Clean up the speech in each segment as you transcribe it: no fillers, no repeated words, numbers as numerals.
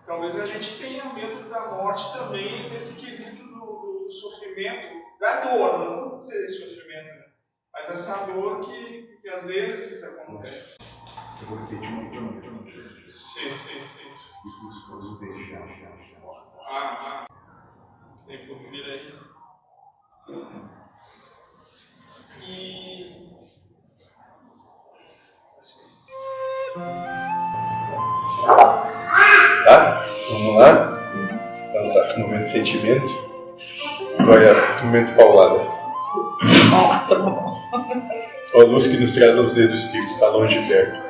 talvez a gente tenha medo da morte também nesse quesito do sofrimento, da dor, não dizer esse sofrimento, né? Mas essa dor que às vezes acontece. Eu vou repetir uma vez. Sim. Tem que ouvir aí. E... Tá? Vamos lá? Então tá, momento de sentimento. Agora, momento paulada. Tá bom. A luz que nos traz aos dedos do Espírito está longe de perto.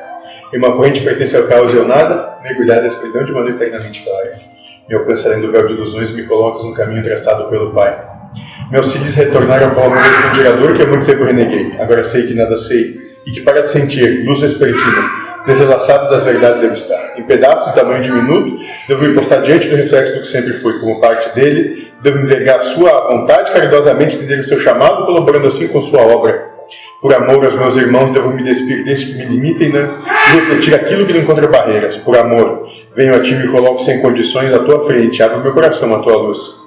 E uma corrente pertence ao caos e ao nada, mergulhada na escuridão de uma noite eternamente clara. Me alcançarei do véu de ilusões e me colocas no caminho traçado pelo Pai. Me auxilies a retornar ao qual amoroso do gerador que há muito tempo reneguei. Agora sei que nada sei, e que para de sentir, luz vespertina, desenlaçado das verdades devo estar. Em pedaços de tamanho diminuto, devo me postar diante do reflexo do que sempre fui, como parte dele, devo envergar a sua vontade caridosamente, entender o seu chamado, colaborando assim com sua obra. Por amor aos meus irmãos, devo me despir desse que me limitem, né? E refletir aquilo que não encontra barreiras. Por amor, venho a ti e me coloco sem condições à tua frente, abro meu coração à tua luz.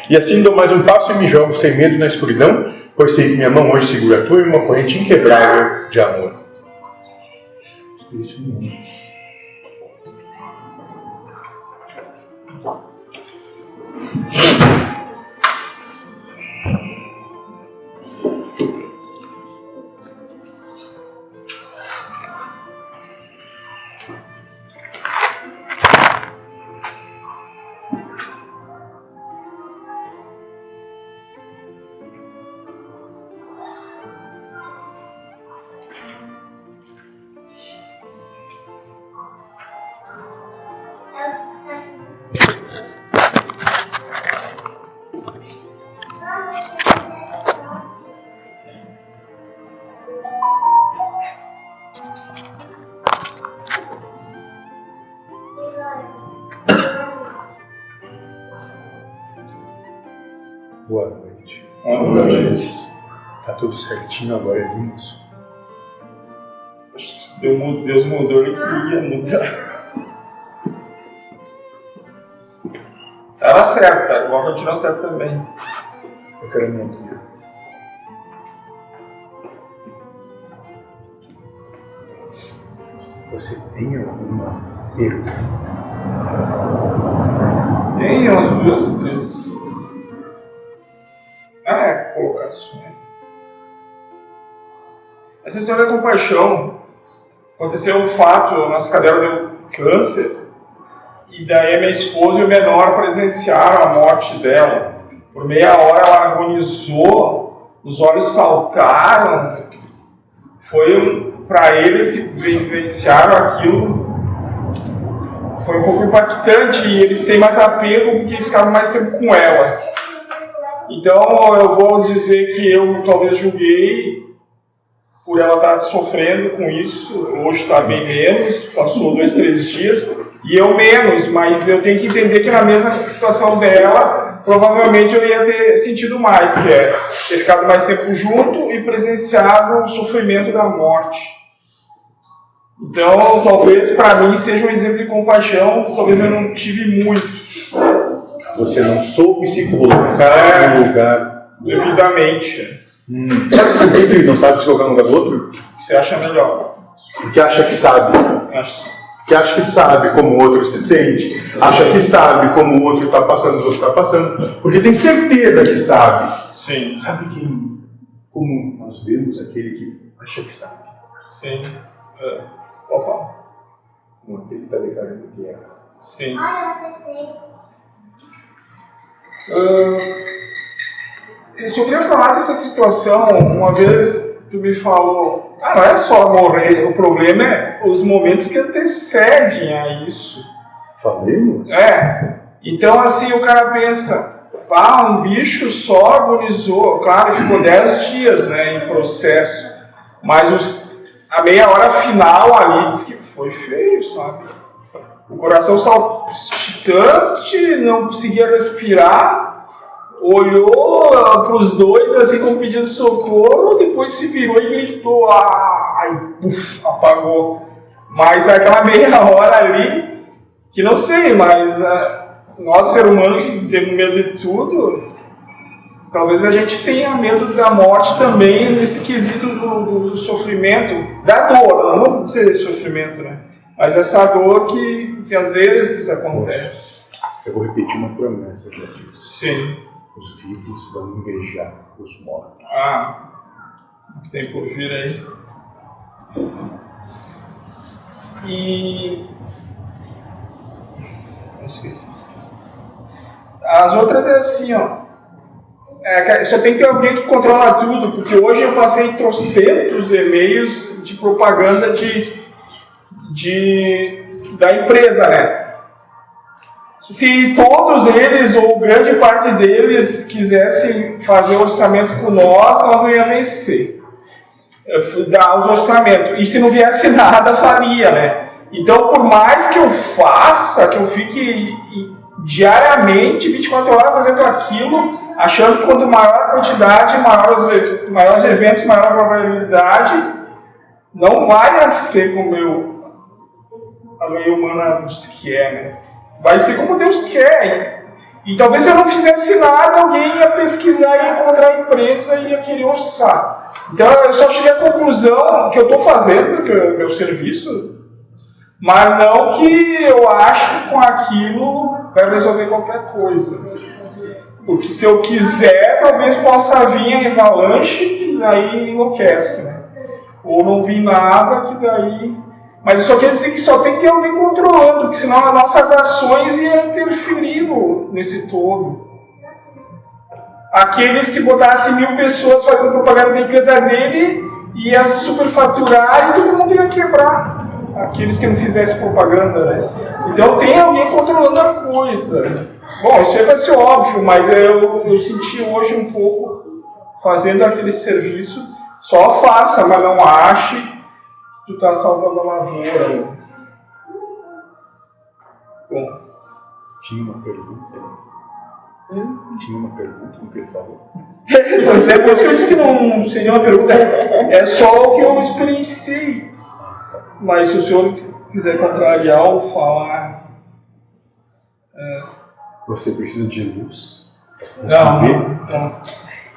E assim dou mais um passo e me jogo sem medo na escuridão, pois sei que minha mão hoje segura a tua e uma corrente inquebrável de amor. Boa noite. Boa noite. Tá tudo certinho agora, lindos? Acho que Deus mudou, ele queria mudar. Tava certo, agora continua certo também. Eu quero a minha guia. Você tem alguma pergunta? Tem umas duas, três. Colocações. Essa história da compaixão, aconteceu um fato, a nossa cadela deu câncer, e daí a minha esposa e o menor presenciaram a morte dela. Por meia hora ela agonizou, os olhos saltaram, foi para eles que vivenciaram aquilo, foi um pouco impactante, e eles têm mais apego porque eles ficaram mais tempo com ela. Então eu vou dizer que eu talvez julguei por ela estar sofrendo com isso, hoje está bem menos, passou 2, 3 dias, e eu menos, mas eu tenho que entender que na mesma situação dela, provavelmente eu ia ter sentido mais, que é ter ficado mais tempo junto e presenciado o sofrimento da morte. Então talvez para mim seja um exemplo de compaixão, talvez eu não tive muito. Você não soube se colocar no lugar Devidamente. Sabe por que ele não sabe se colocar no lugar do outro? Você acha melhor? Porque acha que sabe. Acho. Que acha que sabe como o outro se sente. Acha que sabe como o outro está passando, o outro está passando. Porque tem certeza que sabe. Sim. Sabe quem? Como nós vemos aquele que acha que sabe. Sim. Pode falar. Como aquele que está declarando guerra. Sim. Eu só queria falar dessa situação. Uma vez tu me falou, não é só morrer, o problema é os momentos que antecedem a isso. Falemos? Então assim o cara pensa, um bicho só agonizou, claro, ficou 10 dias, né, em processo, mas a meia hora final ali diz que foi feio, sabe? O coração saltitante, não conseguia respirar, olhou para os dois assim como pedindo socorro, depois se virou e gritou, apagou. Mas aquela meia hora ali Que não sei, mas nós, seres humanos, temos medo de tudo. Talvez a gente tenha medo da morte também nesse quesito do sofrimento, da dor, não vou dizer sofrimento, né? Mas essa dor que às vezes acontece. Eu vou repetir uma promessa que eu já disse. Sim. Os vivos vão invejar os mortos. O que tem por vir aí. E... não esqueci. As outras é assim, ó. Só tem que ter alguém que controla tudo, porque hoje eu passei trocentos e-mails de propaganda da empresa, né? Se todos eles, ou grande parte deles, quisessem fazer orçamento com nós não ia vencer. Dar os orçamentos. E se não viesse nada, faria, né? Então, por mais que eu faça, que eu fique diariamente, 24 horas fazendo aquilo, achando que quanto maior a quantidade, maiores eventos, maior a probabilidade, não vai ser como a lei humana diz que é, né? Vai ser como Deus quer. E talvez se eu não fizesse nada, alguém ia pesquisar, ia encontrar a empresa e ia querer orçar. Então eu só cheguei à conclusão que eu estou fazendo, que é o meu serviço, mas não que eu acho que com aquilo vai resolver qualquer coisa. Porque se eu quiser, talvez possa vir a avalanche, que daí enlouquece, né? Ou não vir nada, que daí... Mas eu só quero dizer que só tem que ter alguém controlando, porque senão as nossas ações iam interferir nesse todo. Aqueles que botassem 1000 pessoas fazendo propaganda da empresa dele, ia superfaturar e todo mundo ia quebrar. Aqueles que não fizessem propaganda, né? Então tem alguém controlando a coisa. Bom, isso aí vai ser óbvio, mas eu senti hoje um pouco fazendo aquele serviço. Só faça, mas não ache que tu está salvando a lavoura. Né? Bom. Tinha uma pergunta no que ele falou. Mas por isso que eu disse que não seria uma pergunta. É só o que eu experienciei. Mas se o senhor quiser contrariar ou falar... Você precisa de luz? Não.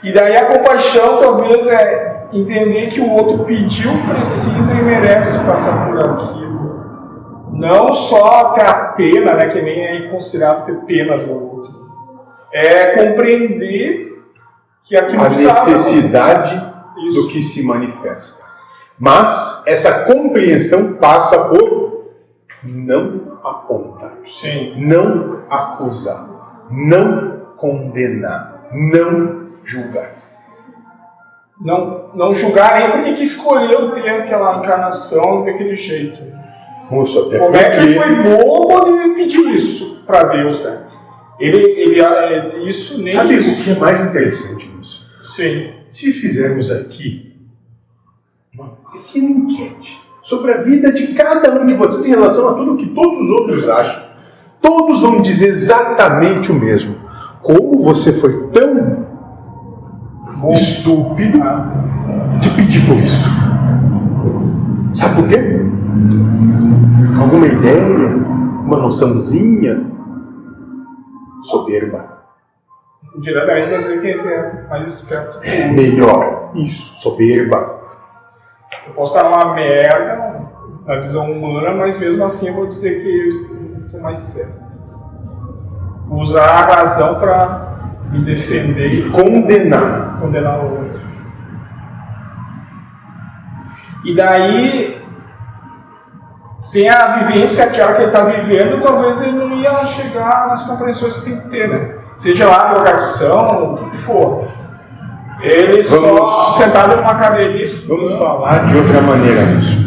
E daí a compaixão talvez é entender que o outro pediu, precisa e merece passar por aquilo. Não só ter a pena, né, que nem é inconsiderável ter pena do outro. É compreender que aquilo a necessidade do que se manifesta. Mas essa compreensão passa por não apontar, sim, não acusar, não condenar, não julgar. Não julgar nem porque que escolheu ter aquela encarnação daquele jeito. Moço, até como porque... é que foi bom quando ele pediu isso para Deus, né? Isso nem... Sabe o que é mais interessante nisso? Sim. Se fizermos aqui uma pequena enquete sobre a vida de cada um de vocês em relação a tudo que todos os outros acham, todos vão dizer exatamente o mesmo. Como você foi tão estúpido de pedir por isso? Sabe por quê? Alguma ideia? Uma noçãozinha? Soberba. Diretamente vai dizer que é mais esperto. Melhor. Isso, soberba. Eu posso estar uma merda na visão humana, mas mesmo assim eu vou dizer que eu sou mais certo. Usar a razão para me defender e condenar o outro. E daí, sem a vivência aquela que ele está vivendo, talvez ele não ia chegar nas compreensões que tem que ter, né? Seja lá drogação, o que for. Ele só sentado numa cadeirinha. Vamos falar de outra maneira isso.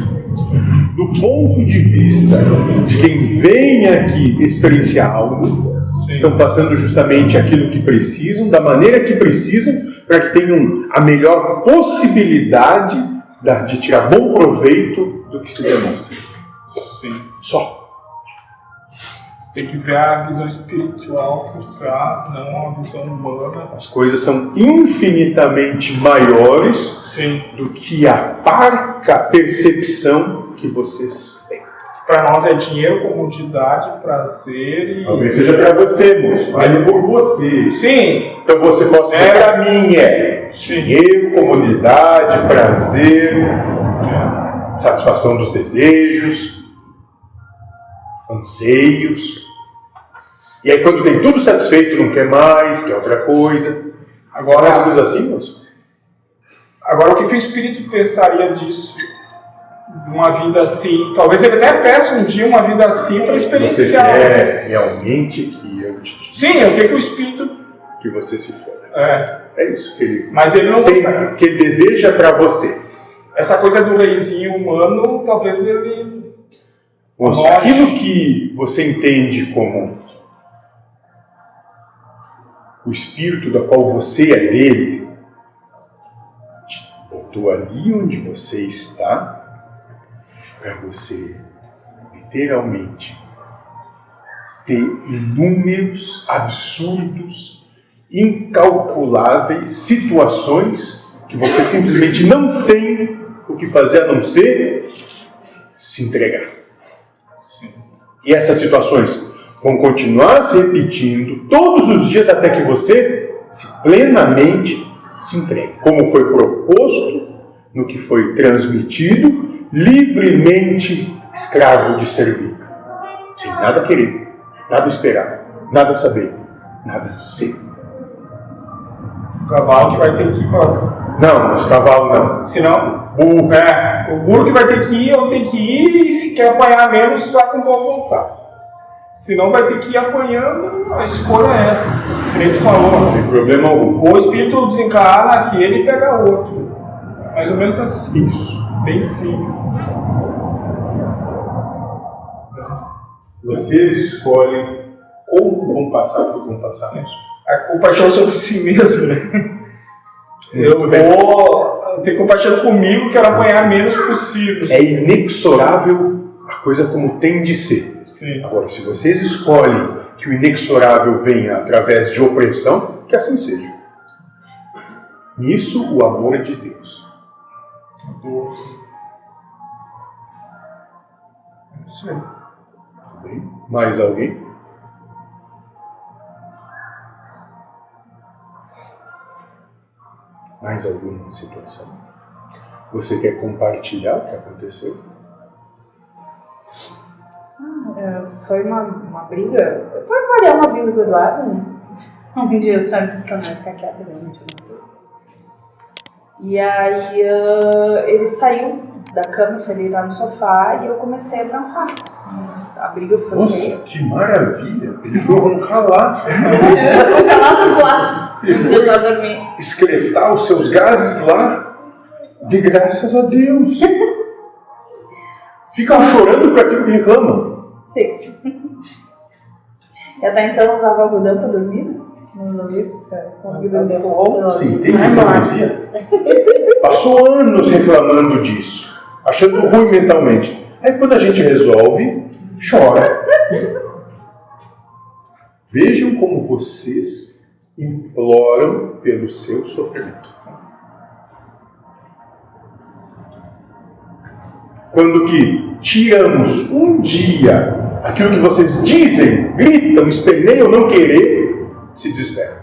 Do ponto de vista de quem vem aqui experienciar algo, sim, estão passando justamente aquilo que precisam, da maneira que precisam, para que tenham a melhor possibilidade de tirar bom proveito do que se demonstra. Sim. Só. Tem que ver a visão espiritual por trás, não a visão humana. As coisas são infinitamente maiores, sim, do que a parca percepção que vocês têm. para nós é dinheiro, comodidade, prazer e... Talvez seja para você, moço. Vale por você. Sim. Então você pode dizer, para mim Sim. dinheiro, comodidade, prazer, satisfação dos desejos, anseios. E aí quando tem tudo satisfeito, não quer mais, quer outra coisa. Agora, mais coisa assim, moço? Agora, o que o Espírito pensaria disso? Uma vida assim. Talvez ele até peça um dia uma vida assim para experienciar. Você quer realmente que eu te diga Sim, o que o Espírito... que você se for. É isso que ele, mas ele não gostaria. que ele deseja para você. Essa coisa do reizinho humano, talvez ele... Moço, aquilo que você entende como o espírito da qual você é dele, te botou ali onde você está, para você, literalmente, ter inúmeros, absurdos, incalculáveis situações que você simplesmente não tem o que fazer a não ser se entregar. Sim. E essas situações vão continuar se repetindo todos os dias até que você plenamente se entregue, como foi proposto, no que foi transmitido, livremente escravo de servir, sem nada querer, nada esperar, nada saber, nada ser. O cavalo que vai ter que ir para... Não, os cavalos não. Senão... Burro. O burro que vai ter que ir, eu tenho que ir, e se quer apanhar menos, vai com boa vontade. Senão vai ter que ir apanhando, a escolha é essa. Como tu falou. Não tem problema algum. Ou o espírito desencarna aquele e pega outro. Mais ou menos assim. Isso. Bem simples. Vocês escolhem como vão passar por vão passar. A compaixão sobre si mesmo, né? Eu vou ter compaixão comigo, quero apanhar menos possível. É inexorável a coisa como tem de ser. Sim. Agora, se vocês escolhem que o inexorável venha através de opressão, que assim seja. Nisso, o amor é de Deus. Isso aí. Tudo bem? Mais alguém? Mais alguma situação? Você quer compartilhar o que aconteceu? Foi uma briga. Pode variar uma briga com o Eduardo, né? Um dia o senhor disse que eu não ia ficar quieta, né? E aí ele saiu da cama, foi deitar no sofá e eu comecei a dançar. A briga foi feia. Nossa, que maravilha! Ele foi roncar lá. Roncar lá do lado. Eu já dormi. Excretar os seus gases lá. De graças a Deus. Ficam chorando por aquilo que reclamam. Sim. E até então eu usava algodão para dormir, né? Nos ouvidos, para conseguir dormir bom. Sim, tem hipocrisia. Passou anos reclamando disso, achando ruim mentalmente. Aí quando a gente resolve, chora. Vejam como vocês imploram pelo seu sofrimento. Quando que tiramos um dia aquilo que vocês dizem, gritam, esperneiam, não querer, se desesperam.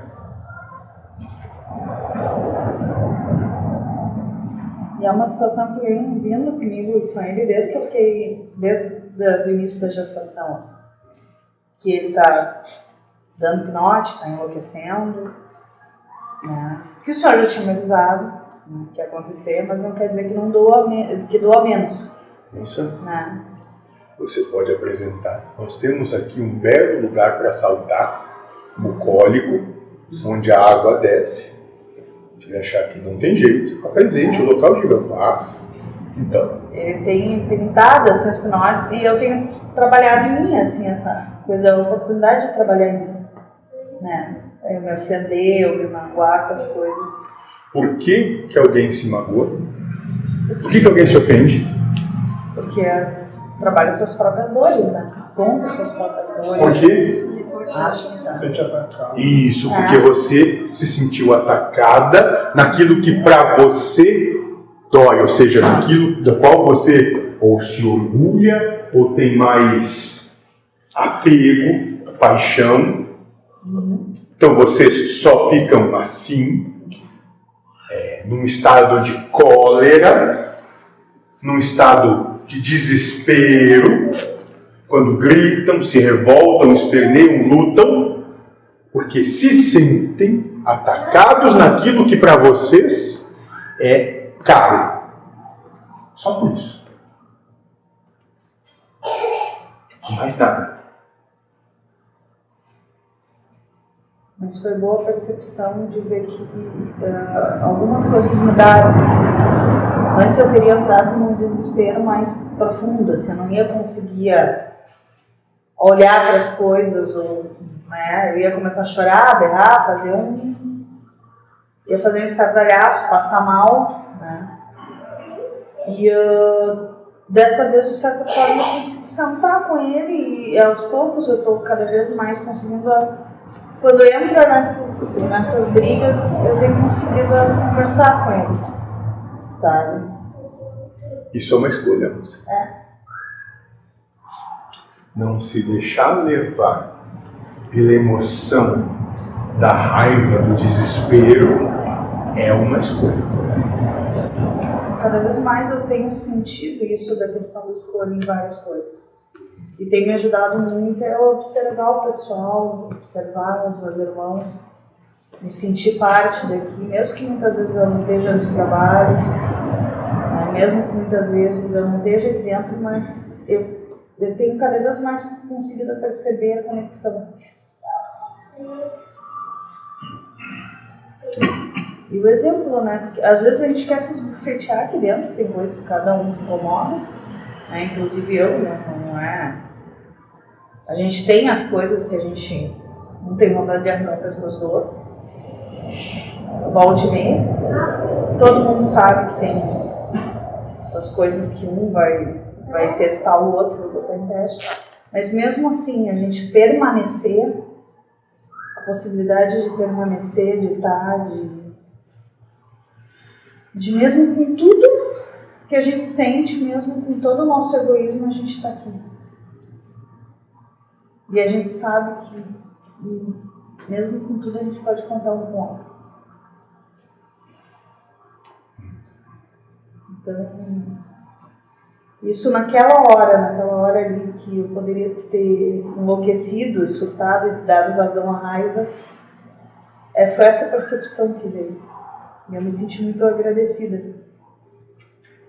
E é uma situação que vem vindo comigo e com ele desde que eu fiquei, desde o início da gestação, assim. Que ele tá dando pinote, tá enlouquecendo, né? Que o senhor já tinha me avisado, né, que ia acontecer, mas não quer dizer que não doa, que doa menos. Isso. Né? Você pode apresentar. Nós temos aqui um belo lugar para saltar, bucólico, onde a água desce. Se ele achar que não tem jeito, apresente o local de vá. Então. Ele tem dado assim, os pinotes e eu tenho trabalhado em mim, assim, essa coisa, a oportunidade de trabalhar em mim. Né? Eu me ofender, eu me magoar com as coisas. Por que alguém se magoa? Por que alguém se ofende? Porque trabalha suas próprias dores, né? Conta suas próprias dores. Por quê? Acho que tá. Sente atacado. Isso, porque você se sentiu atacada naquilo que para você dói, ou seja, naquilo da qual você ou se orgulha, ou tem mais apego, paixão. Então vocês só ficam assim, num estado de cólera, num estado de desespero, quando gritam, se revoltam, esperneiam, lutam, porque se sentem atacados naquilo que para vocês é caro. Só por isso. Mais nada. Mas foi boa a percepção de ver que algumas coisas mudaram. Assim. Antes eu teria entrado num desespero mais profundo, assim, eu não ia conseguir olhar para as coisas, ou, né, eu ia começar a chorar, berrar, fazer um estardalhaço, passar mal, né? E dessa vez, de certa forma, eu consegui sentar com ele e aos poucos eu estou cada vez mais conseguindo, quando entra nessas brigas, eu tenho conseguido conversar com ele, sabe? Isso é uma escolha, você. Não se deixar levar pela emoção da raiva, do desespero, é uma escolha. Cada vez mais eu tenho sentido isso da questão da escolha em várias coisas. E tem me ajudado muito a observar o pessoal, observar os meus irmãos, me sentir parte daqui, mesmo que muitas vezes eu não esteja nos trabalhos, né, mesmo que muitas vezes eu não esteja aqui dentro, mas eu tenho cada vez mais conseguido perceber a conexão. E o exemplo, né? Porque às vezes a gente quer se esbufetear aqui dentro, tem coisas que cada um se incomoda, né? Inclusive eu, né? Não é. A gente tem as coisas que a gente não tem vontade de arrancar o pescoço do outro. Volte e meia. Todo mundo sabe que tem suas coisas que um vai testar o outro, vai botar em teste. Mas mesmo assim, a gente permanecer, a possibilidade de permanecer, de estar, de mesmo com tudo que a gente sente, mesmo com todo o nosso egoísmo, a gente está aqui. E a gente sabe que, mesmo com tudo, a gente pode contar um com o outro. Então, isso naquela hora ali que eu poderia ter enlouquecido, surtado e dado vazão à raiva, foi essa percepção que veio. E eu me senti muito agradecida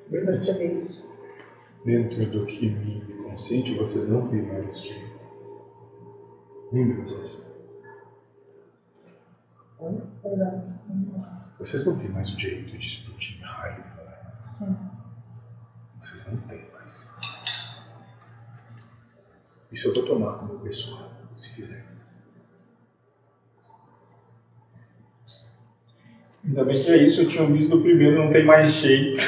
por perceber isso. Dentro do que me consciente, vocês não têm mais direito. Nem de vocês. Vocês não têm mais o direito de explodir raiva. Sim. Vocês não têm mais. Isso eu vou tomar como pessoa, se quiser. Ainda bem que é isso, eu tinha ouvido do primeiro, não tem mais jeito.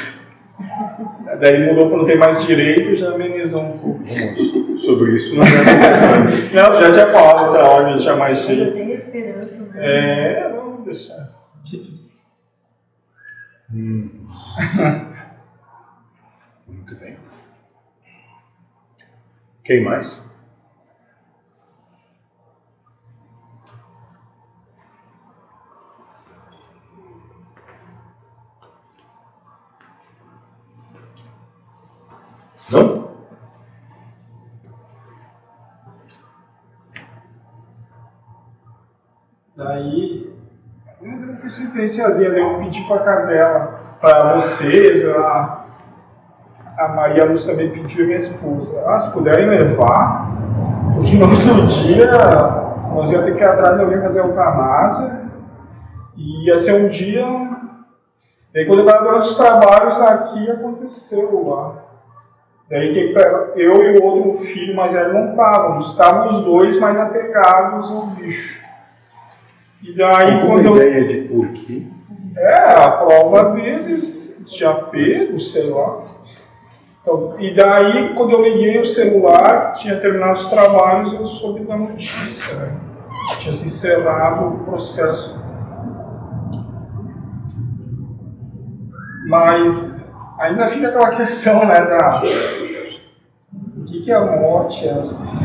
Daí mudou para não ter mais direito, já amenizou um pouco. Vamos, sobre isso não é conversando. Não, já tinha falado, tá óbvio, já tinha mais jeito. Eu tenho esperança, né? Vamos deixar assim. Muito bem. Quem mais? Não? Daí, eu pensei assim, eu pedi pra Carmela, pra vocês, a Maria Luz também pediu, e minha esposa, se puderem levar, porque no outro dia nós íamos ter que ir atrás de alguém fazer eutanásia, e ia ser um dia. Daí quando eu estava durante os trabalhos aqui, aconteceu lá. Daí que eu e o outro filho mais velho não estávamos os dois mais apegados ao bicho. E daí alguma quando ideia de por quê? a prova deles de apego, sei lá. Então, e daí quando eu liguei o celular, tinha terminado os trabalhos, eu soube da notícia, né? Tinha se encerrado o processo. Mas ainda fica aquela questão, né, o que é a morte, assim.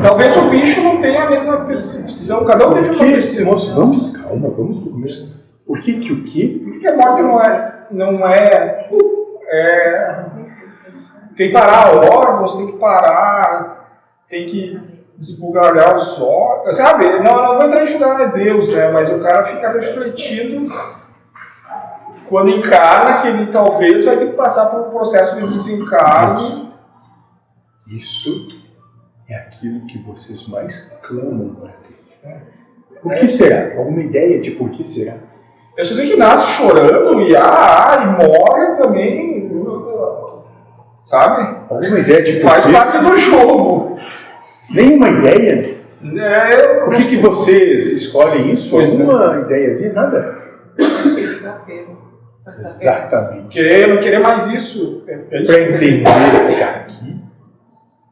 Talvez o bicho não tenha a mesma percepção, cada um tem a mesma percepção. Moço, vamos pro começo. Por que o quê? Por que a morte não é tem que parar órgãos, tem que parar, tem que desbugalhar os órgãos, sabe? Não vou entrar em julgar a Deus, né? Mas o cara fica refletindo quando encarna que ele talvez vai ter que passar por um processo de desencarne. Isso é aquilo que vocês mais clamam para ter. Por que será? Alguma ideia de por que será? Pessoas que nascem chorando e morrem também, sabe? Alguma ideia de por Faz quê? parte do jogo. Nenhuma ideia? Por que vocês escolhem isso? Alguma ideiazinha? Nada? Desapego. Exatamente. Querer mais isso. Para entender que aqui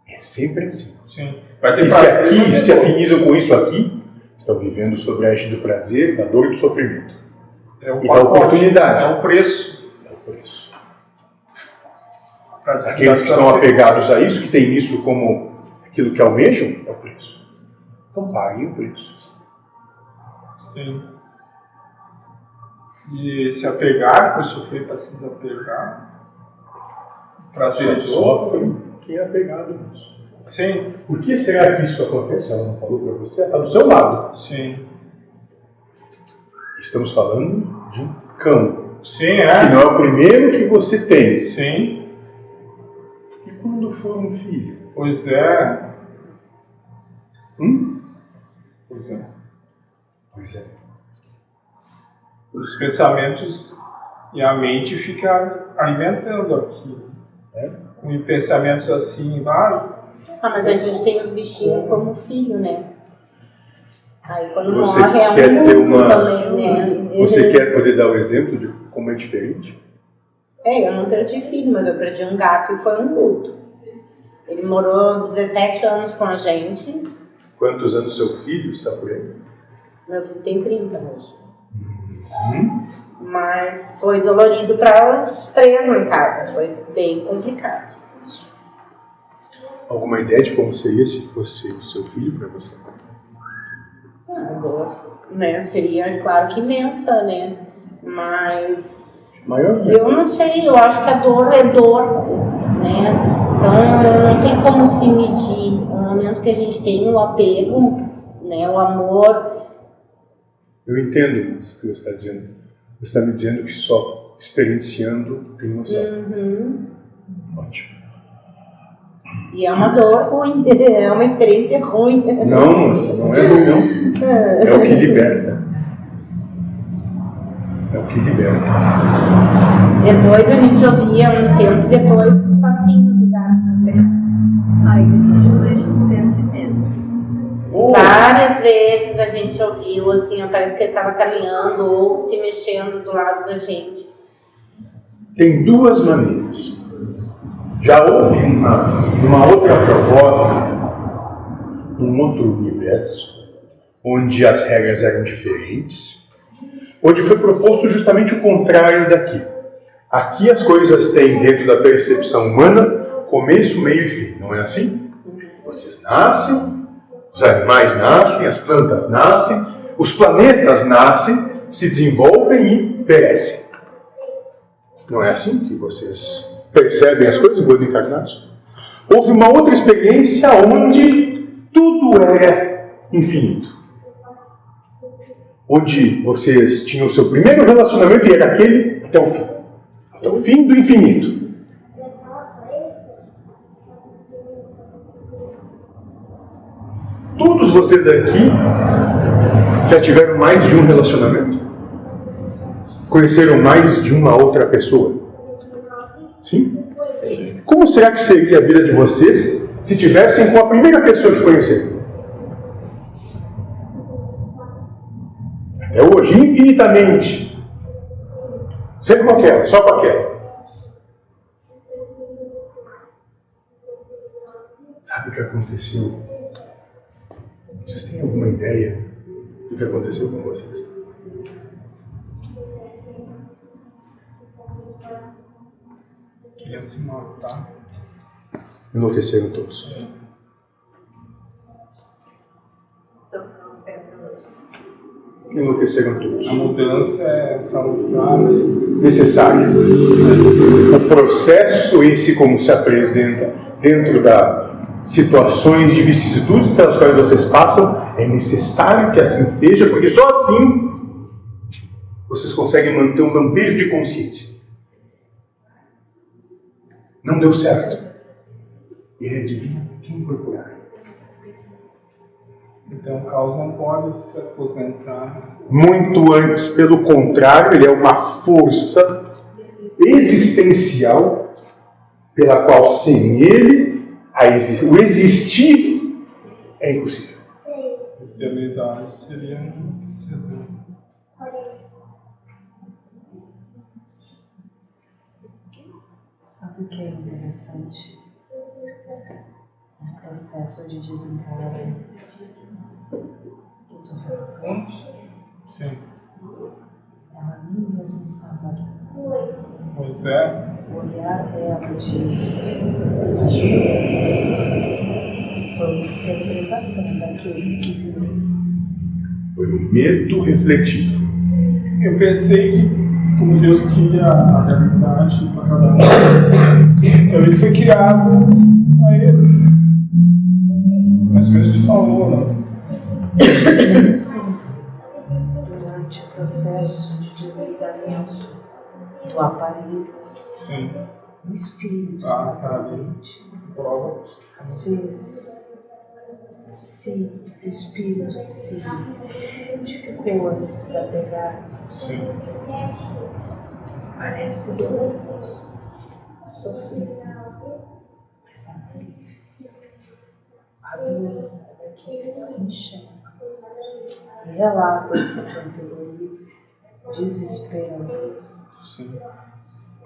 é sempre assim. Sim. Vai ter E se prazer, aqui se afinizam com isso aqui, estão vivendo sobre a égide do prazer, da dor e do sofrimento. É o E da oportunidade. É o preço. É o preço. Aqueles que são apegados a isso, que têm isso como aquilo que almejam, é o preço. Então paguem o preço. Sim. E se apegar, para sofrer para se desapegar. Para ser Sofre quem é apegado nisso. Sim. Por que será que isso acontece? Ela não falou para você? Está do seu lado. Sim. Estamos falando de um cão. Sim, Que não é o primeiro que você tem. Sim. E quando for um filho? Pois é. Pois é. Pois é. Os pensamentos e a mente ficam alimentando aquilo. Com pensamentos assim, mas a gente tem os bichinhos como filho, né? Aí quando Você morre é quer um ter luto uma... também, né? Você quer poder dar o exemplo de como é diferente? Eu não perdi filho, mas eu perdi um gato e foi um luto. Ele morou 17 anos com a gente. Quantos anos seu filho está por aí? Meu filho tem 30 hoje. Mas foi dolorido para os três na casa, foi bem complicado. Alguma ideia de como seria se fosse o seu filho para você? Né? Seria, claro que imensa, né? Mas Maior? eu não sei, eu acho que a dor é dor, né? Então não tem como se medir. No momento que a gente tem o apego, né? O amor. Eu entendo isso que você está dizendo. Você está me dizendo que só experienciando tem noção. Ótimo. E é uma dor ruim, é uma experiência ruim. Não, moça, não é ruim, não. É o que liberta. É o que liberta. Depois a gente ouvia, um tempo depois, os passinhos do gato na criança. Isso já deixa sempre mesmo. Várias vezes a gente ouviu, assim, parece que ele estava caminhando ou se mexendo do lado da gente. Tem duas maneiras. Já houve uma outra proposta, num outro universo, onde as regras eram diferentes, onde foi proposto justamente o contrário daqui. Aqui as coisas têm, dentro da percepção humana, começo, meio e fim, não é assim? Vocês nascem, os animais nascem, as plantas nascem, os planetas nascem, se desenvolvem e perecem. Não é assim que vocês percebem as coisas enquanto encarnados? Houve uma outra experiência onde tudo era infinito. Onde vocês tinham o seu primeiro relacionamento e era aquele até o fim. Até o fim do infinito. Todos vocês aqui já tiveram mais de um relacionamento? Conheceram mais de uma outra pessoa? Sim? Como será que seria a vida de vocês se tivessem com a primeira pessoa que conheceram? Até hoje, infinitamente. Sempre com aquela, só com aquela. Sabe o que aconteceu? Vocês têm alguma ideia do que aconteceu com vocês? pensa em matar. Enlouqueceram todos. Enlouqueceram todos. A mudança é salutar. Necessário. O processo em si, como se apresenta dentro das situações de vicissitudes pelas quais vocês passam, é necessário que assim seja, porque só assim vocês conseguem manter um lampejo de consciência. Não deu certo. Ele adivinha quem procurar. Então o caos não pode se aposentar. Muito antes, pelo contrário, ele é uma força existencial pela qual sem ele o existir é impossível. Eternidade seria um vencedor. Sabe o que é interessante? O processo de desencarnamento que tu relatou, Sim. ela nem mesmo estava ali. Pois é. O olhar dela de ajuda foi uma interpretação daqueles que viram. Foi o medo refletido. Eu pensei que, como Deus queria a realidade para cada um, então ele foi criado a ele. Mas como você falou, né? Sim, durante o processo de desligamento do aparelho, Sim. o espírito está Tá. presente. Prova. Às vezes, se o espírito se dificultou a se desapegar, Sim. parece doloroso, sofrido, mas é um alívio. A dor é daqueles que enxergam e relatam que foi dolorido, desesperado. Sim.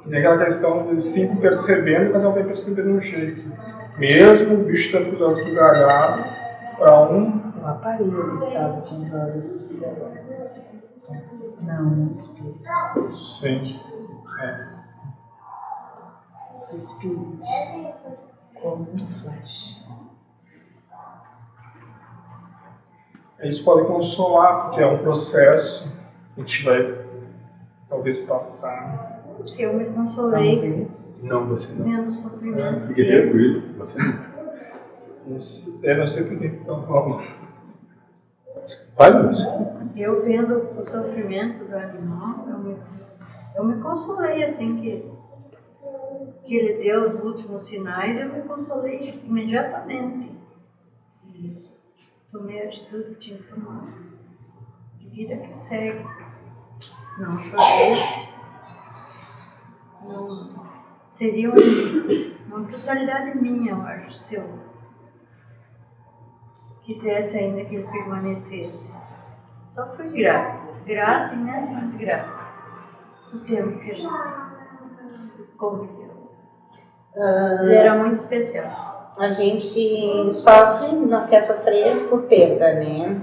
E tem aquela questão de sempre percebendo, cada um vai percebendo um jeito. Mesmo o bicho estando com os olhos bugalhados, para um. O aparelho estava com os olhos esbugalhados, não o espírito. Sim. É. O espírito, como um flash. Eles podem consolar, porque é um processo que a gente vai talvez passar. Eu me consolei Talvez. Não, você não. vendo o sofrimento Fique dele. tranquilo, você não. Não sei por que estão falando. Fale você. Eu vendo o sofrimento do animal, eu me consolei assim que ele deu os últimos sinais, eu me consolei imediatamente. E tomei a atitude que tinha que tomar. De vida que segue. Não chorei. Não, seria uma brutalidade minha, eu acho, se eu quisesse ainda que ele permanecesse. Só fui grata, imensamente grata, o tempo que a gente conviveu. Ele era muito especial. A gente sofre, não quer sofrer por perda, né?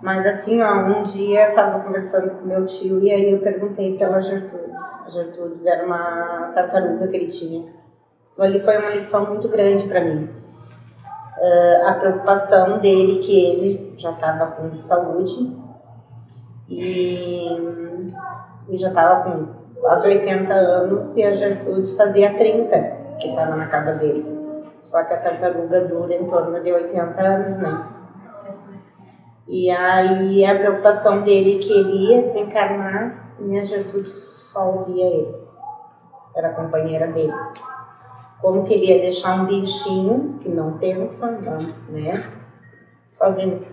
Mas assim, ó, um dia eu tava conversando com meu tio e aí eu perguntei pela Gertrudes. A Gertrudes era uma tartaruga que ele tinha. Então ali foi uma lição muito grande para mim. A preocupação dele, que ele já estava ruim de saúde e já estava com quase 80 anos e a Gertrudes fazia 30 que estava na casa deles. Só que a tartaruga dura em torno de 80 anos, né? E aí a preocupação dele que ele ia desencarnar e a Gertrudes só ouvia ele. Era a companheira dele. Como que ele ia deixar um bichinho que não pensa, não, né? Sozinho.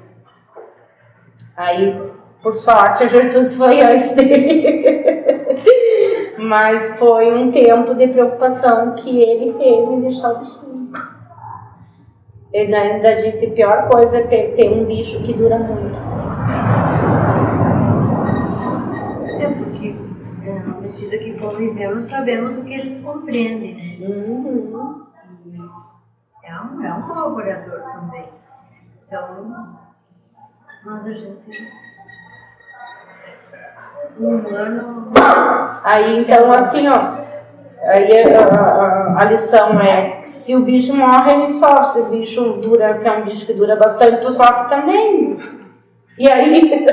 Aí, por sorte, a Gertrudes foi antes dele. Mas foi um tempo de preocupação que ele teve em deixar o bichinho. Ele ainda disse que a pior coisa é ter um bicho que dura muito. É porque, à medida que convivemos, sabemos o que eles compreendem, né? Uhum. É um colaborador também. Então, mas a gente... Um ano... Aí, então, assim, ó, Aí a lição é que se o bicho morre, ele sofre. Se o bicho dura, que é um bicho que dura bastante, tu sofre também. E aí?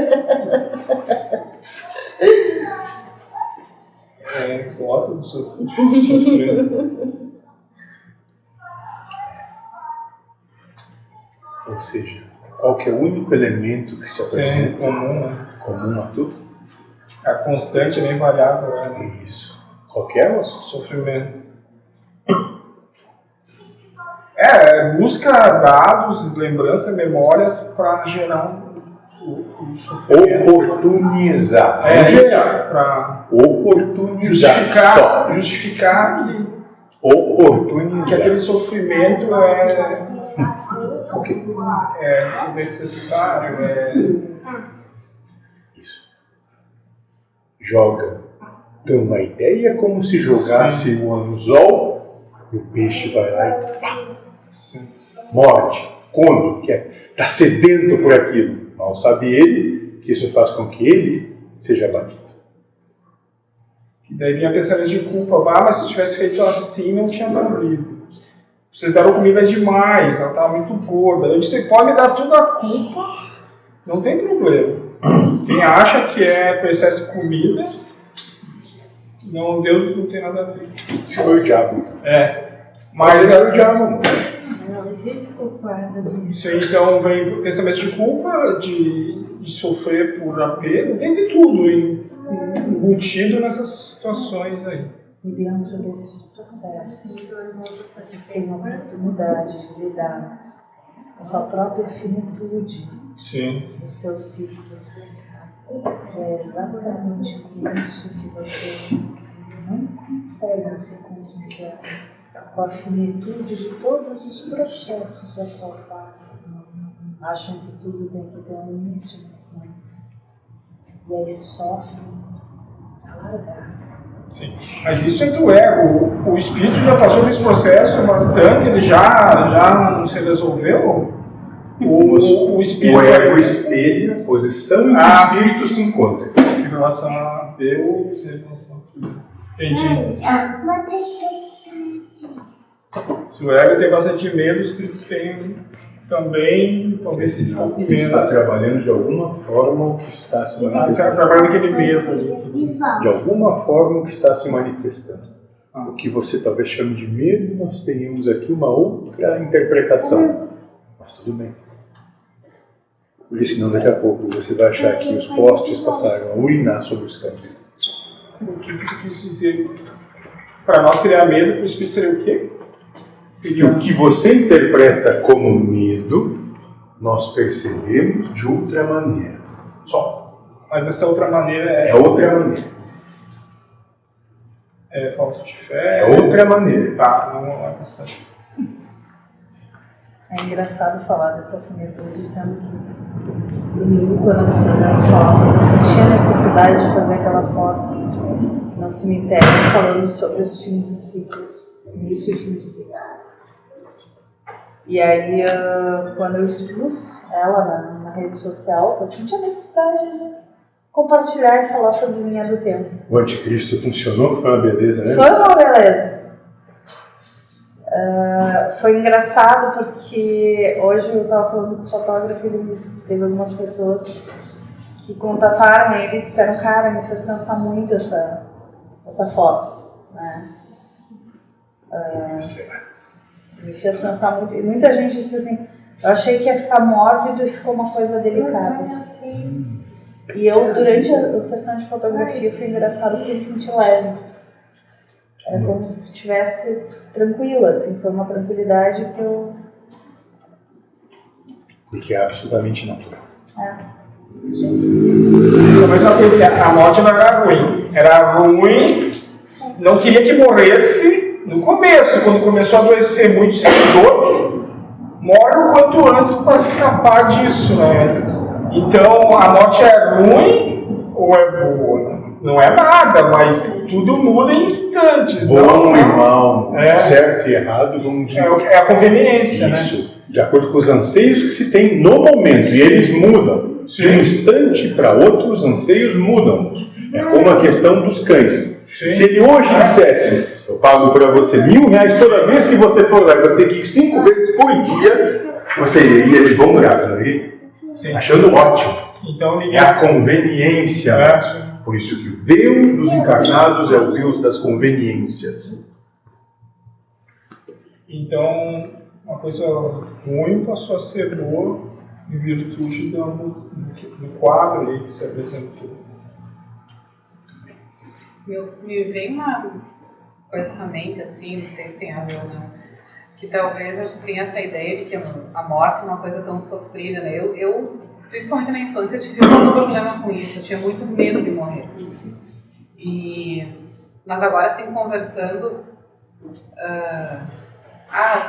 Gosta do sofrer. Ou seja, qual que é o único elemento que se apresenta comum, né? comum a tudo? A constante, nem variável, né? Isso. Qual que é o Sofrimento. Busca dados, lembranças, memórias para gerar o sofrimento. Oportunizar. Para Oportunizar. justificar que Oportunizar. aquele sofrimento Ok. é necessário. Isso. Joga. Dá uma ideia como se jogasse o anzol e o peixe vai lá e pá, morde, come, está sedento por aquilo. Mal sabe ele que isso faz com que ele seja batido. E daí vinha pensamento de culpa. Mas se eu tivesse feito assim, não tinha morrido. Vocês deram comida demais, ela estava muito gorda. Eu disse, pode me dar toda a culpa, não tem problema. Quem acha que é por excesso de comida, não, Deus não tem nada a ver. Se foi o diabo. Mas era o diabo. Não existe culpado. Isso aí, então, vem pensamento de culpa, de sofrer por apego, tem de tudo embutido nessas situações aí. E dentro desses processos, vocês têm a oportunidade de lidar com a sua própria finitude, os seus ciclos. Que é exatamente com isso que vocês não conseguem se considerar, com a finitude de todos os processos a qual passam. Acham que tudo tem que ter um início, mas não. E aí sofrem a largar. Sim. Mas isso é do ego. O espírito já passou por esse processo bastante, ele já não se resolveu. O espírito. O ego espelha a posição em que o espírito se encontra. Em relação a Deus, em relação a tudo. Entendi. Se o ego tem bastante medo, o espírito tem também, talvez se for com medo. Está trabalhando de alguma forma o que está se manifestando. Está trabalhando aquele medo ali. De alguma forma o que está se manifestando. O que você talvez chame de medo, nós tenhamos aqui uma outra interpretação. Mas tudo bem. Porque senão daqui a pouco você vai achar que os postes passaram a urinar sobre os cães. O que eu quis dizer? Para nós seria medo, para o espírito seria o quê? Que o que você interpreta como medo, nós percebemos de outra maneira. Só. Mas essa outra maneira é outra maneira. É falta de fé. É outra maneira. Tá, não é essa. É engraçado falar dessa finitude, sendo que domingo, quando eu fiz as fotos, eu senti a necessidade de fazer aquela foto no cemitério falando sobre os fins dos ciclos, início e fim do ciclo. E aí, quando eu expus ela na rede social, eu senti a necessidade de compartilhar e falar sobre linha do tempo. O anticristo funcionou, que foi uma beleza, né? Foi uma beleza. Foi engraçado porque hoje eu estava falando com o fotógrafo e ele disse que teve algumas pessoas que contataram ele e disseram, cara, me fez pensar muito essa foto, né? Me fez pensar muito, e muita gente disse assim, eu achei que ia ficar mórbido e ficou uma coisa delicada. E eu, durante a sessão de fotografia, foi engraçado porque eu me senti leve. Era como se estivesse tranquila, assim, foi uma tranquilidade que eu... Porque é absolutamente natural. Mas uma coisa, a morte não era ruim. Era ruim, não queria que morresse no começo, quando começou a adoecer muito seguidor, morre o quanto antes para escapar disso, né? Então, a morte é ruim ou é boa? Não é nada, mas tudo muda em instantes. Bom e mal, certo e errado, vamos dizer. É a conveniência, isso, né? De acordo com os anseios que se tem no momento, e eles mudam. Sim. De um instante para outro, os anseios mudam. É como a questão dos cães. Sim. Se ele hoje dissesse, Eu pago para você R$1.000 toda vez que você for lá. Você tem que ir 5 vezes por dia. Você iria de bom grado, não iria? Sim. Achando ótimo. Então, É a conveniência. Por isso que o Deus dos encarnados é o Deus das conveniências. Então, uma coisa ruim passou a ser boa em virtude do quadro aí que se apresentou. Me vem uma coisa na mente, assim, não sei se tem a ver ou não, que talvez a gente tenha essa ideia de que a morte é uma coisa tão sofrida, né? Eu principalmente na infância, eu tive muito problema com isso, eu tinha muito medo de morrer. Mas agora, assim, conversando,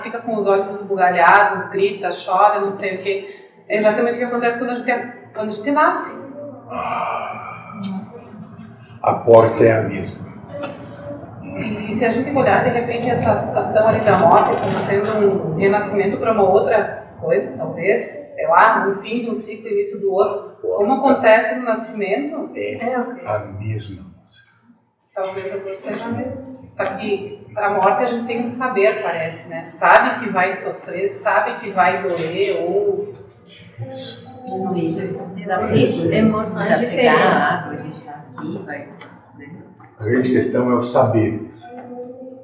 fica com os olhos esbugalhados, grita, chora, não sei o quê. É exatamente o que acontece quando a gente nasce. A porta é a mesma. E se a gente olhar, de repente, essa situação ali da morte como sendo um renascimento para uma outra coisa, talvez, sei lá, um fim de um ciclo e início do outro, como acontece no nascimento, É a mesma. talvez a dor seja a mesma. Só que para a morte a gente tem um saber, parece, né? Sabe que vai sofrer, sabe que vai doer, ou... Não sei. Desafios, emoções diferentes. A grande questão é o saber.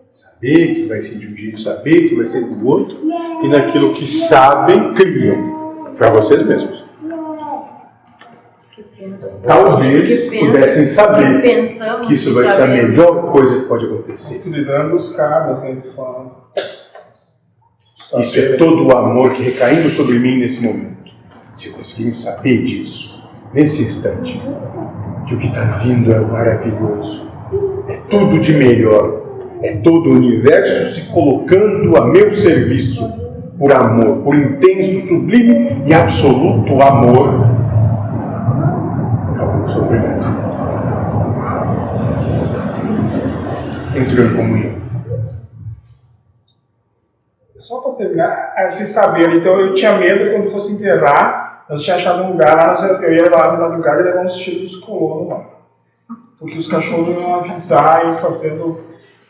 Saber que vai ser de um jeito, saber que vai ser do outro, e naquilo que sabem, criam para vocês mesmos. Talvez pudessem saber que isso vai ser a melhor coisa que pode acontecer. Facilitando os karmas, né, que falam. Isso é todo o amor que recaindo sobre mim nesse momento. Se conseguirem saber disso, nesse instante, que o que está vindo é maravilhoso, é tudo de melhor, é todo o universo se colocando a meu serviço por amor, por intenso, sublime e absoluto amor. Acabou o sofrimento. Entrou em comunhão. Só para terminar, esse saber, então eu tinha medo quando fosse enterrar, nós tínhamos achado um lugar, eu ia lá no lugar e levar uns tiros dos colonos lá. Porque os cachorros iam avisar, iam fazendo...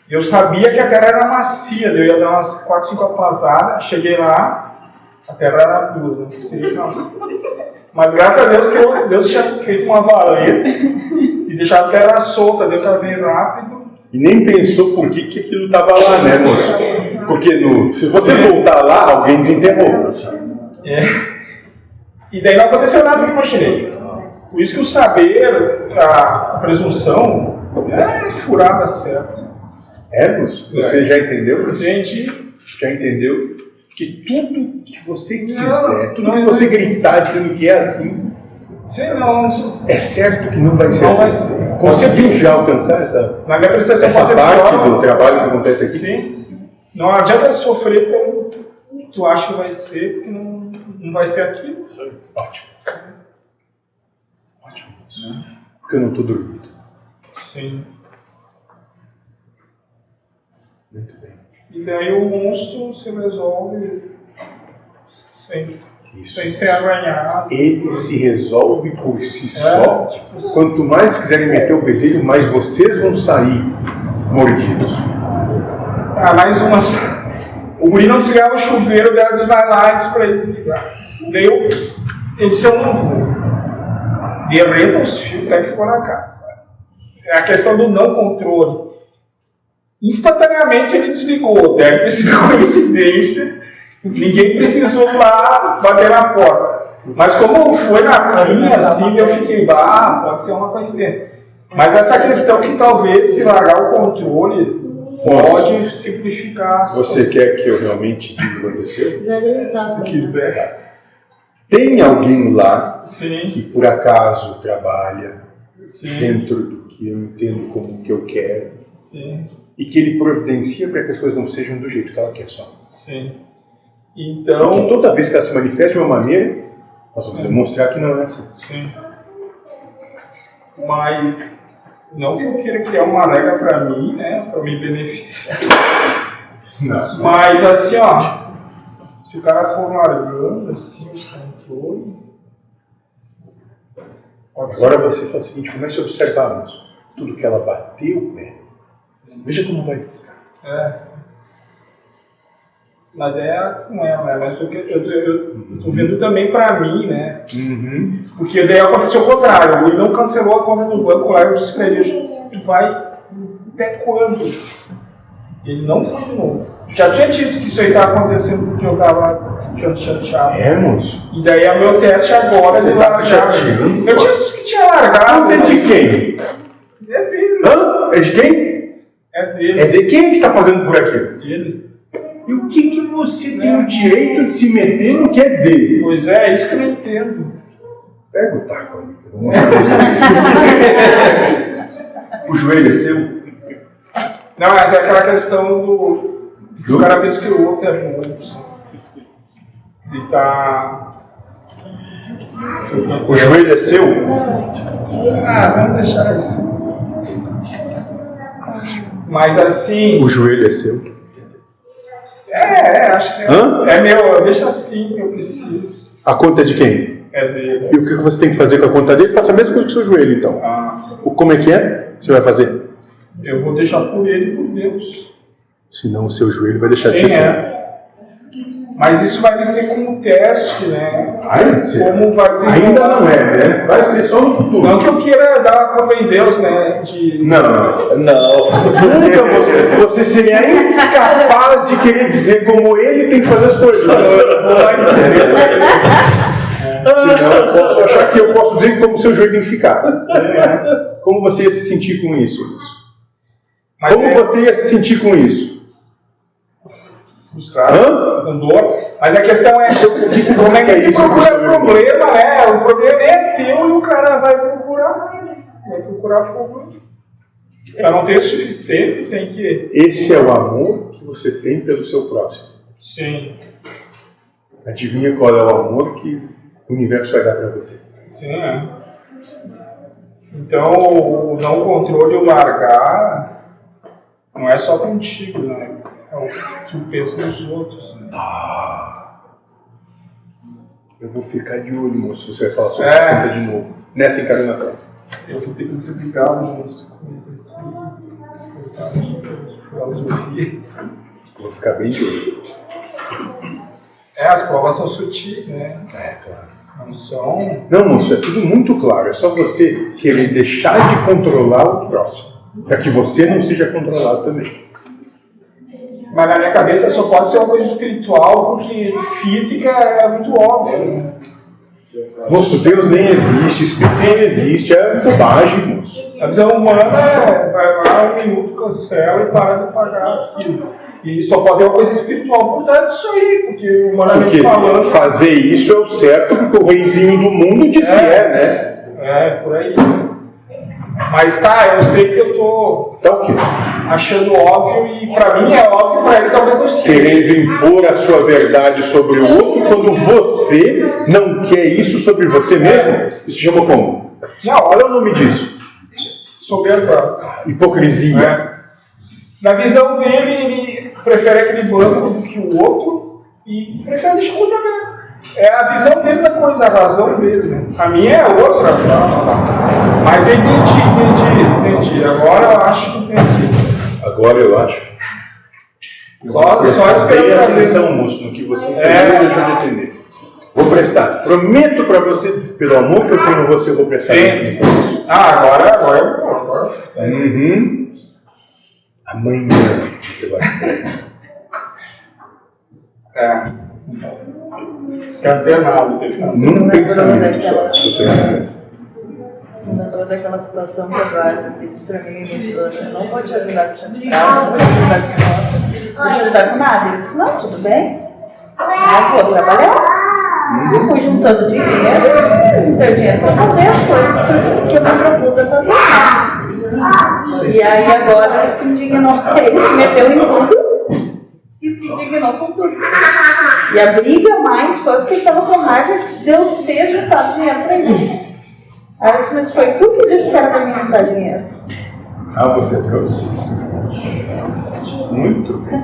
Eu sabia que a terra era macia, eu ia dar umas 4, 5 apasadas, cheguei lá, a terra era dura, não conseguia não. Mas graças a Deus que Deus tinha feito uma valeta e deixado a terra solta, deu que ela veio rápido. E nem pensou por que aquilo estava lá, né, moço? Porque se você voltar lá, alguém desenterrou. E daí não aconteceu nada que eu imaginei. Por isso que o saber, a presunção, é furada certa. Moço? Você já entendeu? Gente, já entendeu que tudo que você quiser, tudo que você gritar dizendo que é assim, é certo que não vai ser assim. Conseguiu já alcançar essa parte do trabalho que acontece aqui? Sim. Não adianta sofrer como tu acha que vai ser, porque não vai ser aquilo. Ótimo. Ótimo. Porque eu não estou dormindo. Sim. Muito bem. E daí o monstro se resolve sem ser arranhado. Ele se resolve por si só. Quanto mais quiserem meter o bedelho, mais vocês vão sair mordidos. Mais umas. O guri não desligava o chuveiro, dela disse, vai lá e disse pra ele desligar. Daí eu disse, eu não vou. E arreta os fios, até que ficou na casa. É a questão do não controle. Instantaneamente ele desligou, deve ter sido coincidência, ninguém precisou lá bater na porta. Mas como foi na linha assim, eu fiquei, pode ser uma coincidência. Mas essa questão que talvez se largar o controle pode simplificar. Você quer que eu realmente diga o que aconteceu? Se quiser. Tem alguém lá Sim. que por acaso trabalha Sim. dentro do que eu entendo como que eu quero. Sim. E que ele providencia para que as coisas não sejam do jeito que ela quer só. Sim. Então... Porque toda vez que ela se manifesta de uma maneira, nós vamos demonstrar que não é assim. Sim. Mas não que eu queira criar uma regra para mim, né, para me beneficiar. Não. Mas assim, se o cara for largando assim o controle... Agora você faz o seguinte, comece a observar isso. Tudo que ela bateu o pé. Veja como vai ficar. Mas não é, né? Mas eu tô vendo também pra mim, né? Porque daí aconteceu o contrário. Ele não cancelou a conta do banco lá, eu disse pra ele, tu vai até quando? Ele não foi de novo. Já tinha dito que isso aí tava acontecendo porque eu tava ficando chateado. É, moço? E daí é o meu teste agora Você de tá largar. se chateando? Eu tinha dito que tinha largado. Conta de quem? É dele. Hã? É de quem? É dele. É de quem que tá pagando por aquilo? Dele. E o que você tem o direito de se meter no que é dele? Pois é isso que eu não entendo. Pega o taco ali. O joelho é seu? Não, mas é aquela questão do cara pensa que o outro é bom. Ele tá. O joelho é seu? Vamos deixar assim. Mas assim. O joelho é seu? Acho que Hã? é meu. Deixa assim que eu preciso. A conta é de quem? É dele. E o que você tem que fazer com a conta dele? Faça a mesma coisa com o seu joelho, então. Como é que é? Você vai fazer? Eu vou deixar por ele e por Deus. Senão o seu joelho vai deixar de ser seu. Mas isso vai ser como teste, né? Como vai desenrolar. Ainda não é, né? Vai ser só no futuro. Não que eu queira dar a prova em Deus, né? Não. Nunca você seria incapaz de querer dizer como ele tem que fazer as coisas. Senão eu posso achar que eu posso dizer como o seu joelho tem que ficar. Como você ia se sentir com isso? Como você ia se sentir com isso? Frustrado, com dor. Mas a questão é como é que é isso? Procura problema, né? O problema é teu e o cara vai procurar problema. Para não ter o suficiente, tem que... Esse é o amor que você tem pelo seu próximo. Sim. Adivinha qual é o amor que o universo vai dar para você? Sim, Então, o não controle e o largar não é só contigo, né? É o que tu pensa nos outros. Né? Eu vou ficar de olho, moço, se você vai falar sobre essa conta de novo. Nessa encarnação. Eu vou ter que desligar algumas coisas aqui. Filosofia. Vou ficar bem de olho. As provas são sutis, né? Claro. Não são... Não, moço, é tudo muito claro. É só você querer deixar de controlar o próximo. Para que você não seja controlado também. Mas na minha cabeça só pode ser uma coisa espiritual, porque física é muito óbvio. Né? Moço, Deus nem existe, Espírito nem existe, é bobagem, moço. A visão humana vai lá, 1 minuto, cancela e para de pagar aquilo. E só pode ter uma coisa espiritual por trás disso aí, porque humanamente falando... fazer isso é o certo, porque o reizinho do mundo diz que né? Por aí. Mas eu sei que eu tô achando óbvio e pra mim é óbvio, pra ele talvez não seja. Querendo impor a sua verdade sobre o outro quando você não quer isso sobre você mesmo? Isso se chama como? Olha o nome disso. Soberba. Hipocrisia. Na visão dele, ele prefere aquele banco do que o outro e prefere deixar o aberto. É a visão dele da coisa, a razão dele. Né? A minha é outra. Mas eu entendi. Agora eu acho que entendi. Agora eu acho. Só esperando. Preste atenção, moço, no que você entendeu, deixou de entender. Vou prestar. Prometo para você, pelo amor que eu tenho a você, eu vou prestar. Sim. Agora eu vou. Amanhã você vai. Fica alternado. Num pensamento só, você vai fazer. Isso me lembrou daquela situação que a Eduardo disse pra mim no início do ano. Eu não vou te ajudar com chá de fralda, não vou te ajudar com foto, não vou te ajudar com nada. Ele disse, não, tudo bem. Eu vou trabalhar. Eu fui juntando dinheiro, juntei dinheiro para fazer as coisas que eu me propus a fazer. E aí agora ele se indignou, ele se meteu em tudo e se indignou com tudo. E a briga mais foi porque ele estava com raiva de eu ter juntado dinheiro para isso. Aí eu disse, mas foi tu que disse que era para mim juntar dinheiro. Você trouxe? Muito bem.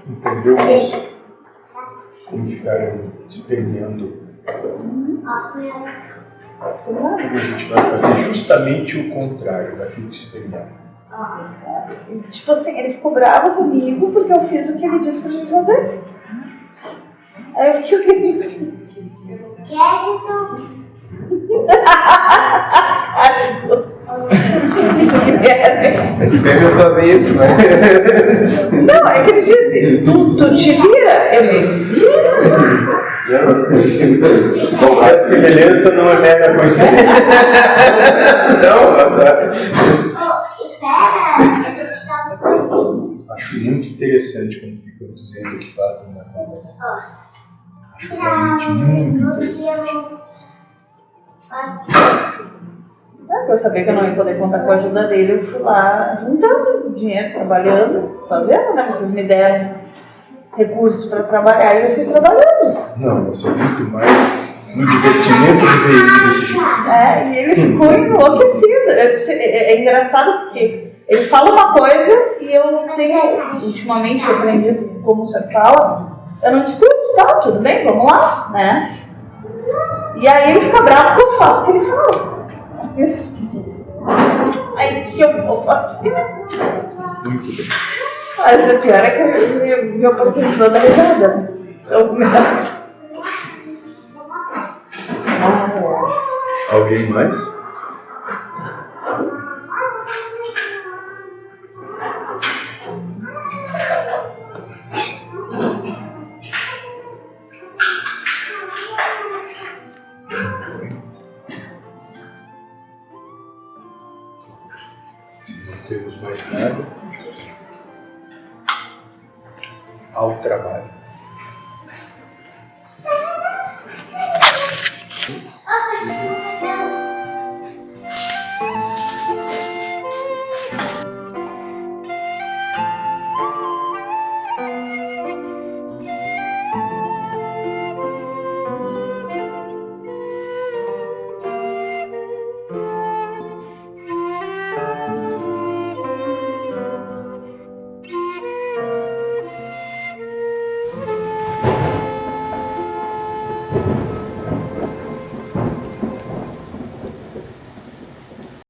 Entendeu, moça? Como ficaram esperneando. A gente vai fazer justamente o contrário daquilo que espernearam. Tipo assim, ele ficou bravo comigo porque eu fiz o que ele disse pra gente fazer. Aí eu fiquei olhando assim. Fêmea sozinha isso, né? Não, é que ele disse, tu te vira? Eu me viro. A semelhança não é mera coincidência. Não, tá. Acho muito interessante quando ficam dizendo o que fazem na conversa. Acho realmente muito interessante. Eu sabia que eu não ia poder contar com a ajuda dele, eu fui lá juntando dinheiro, trabalhando, fazendo, né? Vocês me deram recursos para trabalhar e eu fui trabalhando. Não, você é muito mais no divertimento de ver ele desse jeito. E ele ficou enlouquecido. É engraçado porque ele fala uma coisa e eu tenho, ultimamente, eu aprendi como o senhor fala, eu não discuto, tá, tudo bem, vamos lá, né? E aí ele fica bravo porque eu faço o que ele fala. Aí o que eu vou fazer? Muito bem. Mas o pior é que me oportunizou da risada. Pelo menos. Alguém mais? Se não temos mais nada, ao trabalho.